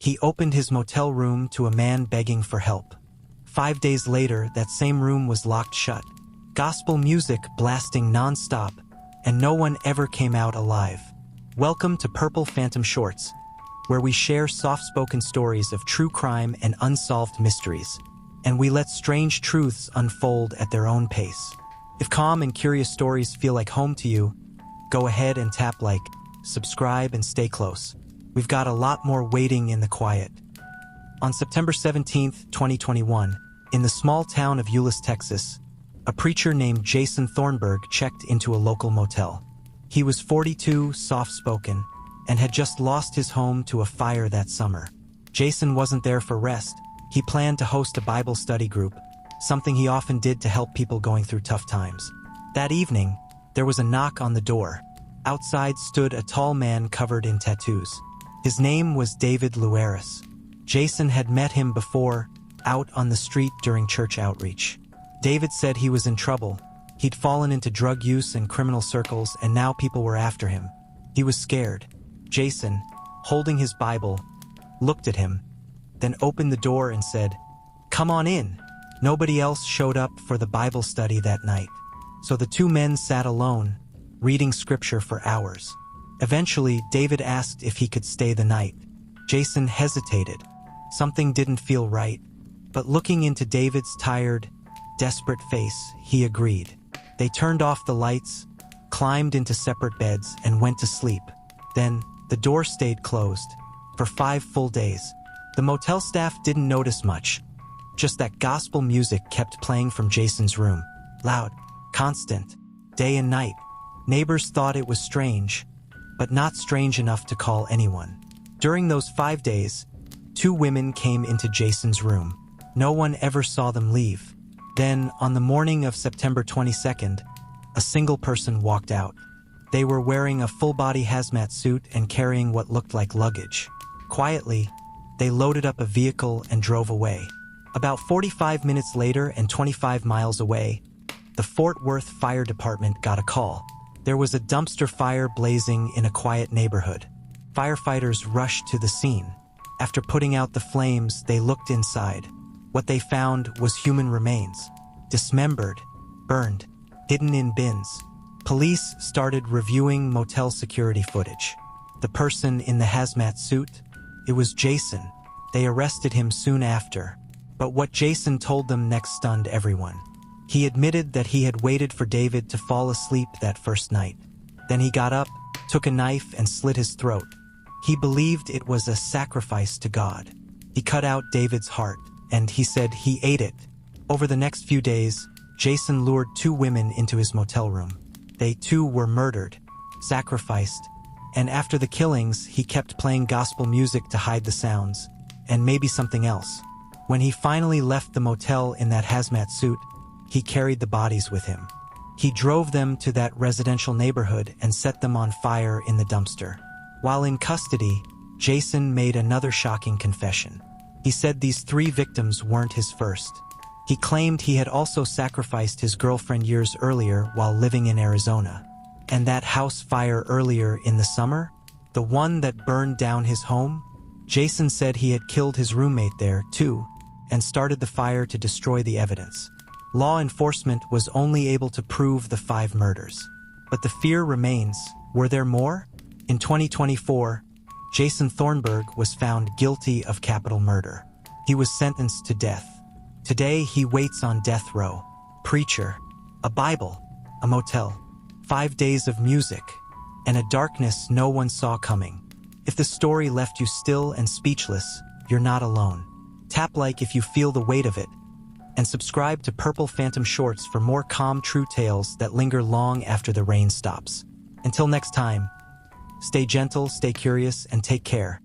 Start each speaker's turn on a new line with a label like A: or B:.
A: He opened his motel room to a man begging for help. 5 days later, that same room was locked shut. Gospel music blasting nonstop, and no one ever came out alive. Welcome to Purple Phantom Shorts, where we share soft-spoken stories of true crime and unsolved mysteries, and we let strange truths unfold at their own pace. If calm and curious stories feel like home to you, go ahead and tap like, subscribe, and stay close. We've got a lot more waiting in the quiet. On September 17th, 2021, in the small town of Euless, Texas, a preacher named Jason Thornburg checked into a local motel. He was 42, soft-spoken, and had just lost his home to a fire that summer. Jason wasn't there for rest. He planned to host a Bible study group, something he often did to help people going through tough times. That evening, there was a knock on the door. Outside stood a tall man covered in tattoos. His name was David Luaris. Jason had met him before, out on the street during church outreach. David said he was in trouble. He'd fallen into drug use and criminal circles, and now people were after him. He was scared. Jason, holding his Bible, looked at him, then opened the door and said, "Come on in." Nobody else showed up for the Bible study that night, so the two men sat alone, reading scripture for hours. Eventually, David asked if he could stay the night. Jason hesitated. Something didn't feel right, but looking into David's tired, desperate face, he agreed. They turned off the lights, climbed into separate beds, and went to sleep. Then, the door stayed closed. For 5 full days. The motel staff didn't notice much. Just that gospel music kept playing from Jason's room. Loud, constant, day and night. Neighbors thought it was strange, but not strange enough to call anyone. During those 5 days, 2 women came into Jason's room. No one ever saw them leave. Then, on the morning of September 22nd, a single person walked out. They were wearing a full-body hazmat suit and carrying what looked like luggage. Quietly, they loaded up a vehicle and drove away. About 45 minutes later and 25 miles away, the Fort Worth Fire Department got a call. There was a dumpster fire blazing in a quiet neighborhood. Firefighters rushed to the scene. After putting out the flames, they looked inside. What they found was human remains, dismembered, burned, hidden in bins. Police started reviewing motel security footage. The person in the hazmat suit? It was Jason. They arrested him soon after. But what Jason told them next stunned everyone. He admitted that he had waited for David to fall asleep that first night. Then he got up, took a knife, and slit his throat. He believed it was a sacrifice to God. He cut out David's heart, and he said he ate it. Over the next few days, Jason lured 2 women into his motel room. They too were murdered, sacrificed, and after the killings, he kept playing gospel music to hide the sounds, and maybe something else. When he finally left the motel in that hazmat suit, he carried the bodies with him. He drove them to that residential neighborhood and set them on fire in the dumpster. While in custody, Jason made another shocking confession. He said these 3 victims weren't his first. He claimed he had also sacrificed his girlfriend years earlier while living in Arizona. And that house fire earlier in the summer? The one that burned down his home? Jason said he had killed his roommate there, too, and started the fire to destroy the evidence. Law enforcement was only able to prove the 5 murders. But the fear remains. Were there more? In 2024, Jason Thornburg was found guilty of capital murder. He was sentenced to death. Today, he waits on death row. Preacher, a Bible, a motel, 5 days of music, and a darkness no one saw coming. If the story left you still and speechless, you're not alone. Tap like if you feel the weight of it, and subscribe to Purple Phantom Shorts for more calm, true tales that linger long after the rain stops. Until next time, stay gentle, stay curious, and take care.